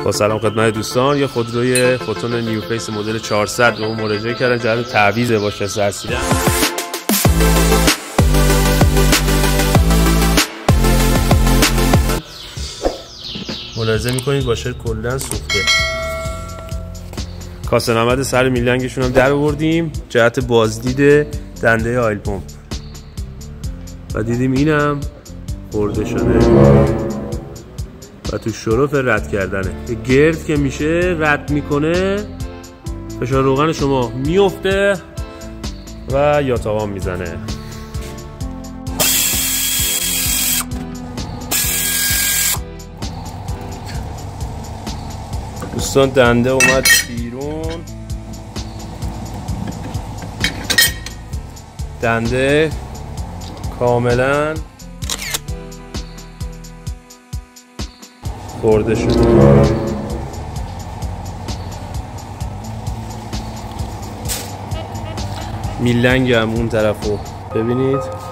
با سلام خدمت دوستان، یه خودروی فوتون نیو فیس مدل 400 به اون مراجعه کردن جهت تعویض واش رسیدن. ملاحظه میکنید واشر کلا سوخته. کاسه نمد سر میلنگشون هم در آوردیم جهت بازدید دنده آیل پمپ و دیدیم اینم خورده شده و تو شرف رد کردنه. گرد که میشه رد میکنه، فشار روغن شما میفته و یاتاقان میزنه. دوستان دنده اومد بیرون، دنده کاملا خورده شده. میلنگ هم اون طرفو ببینید.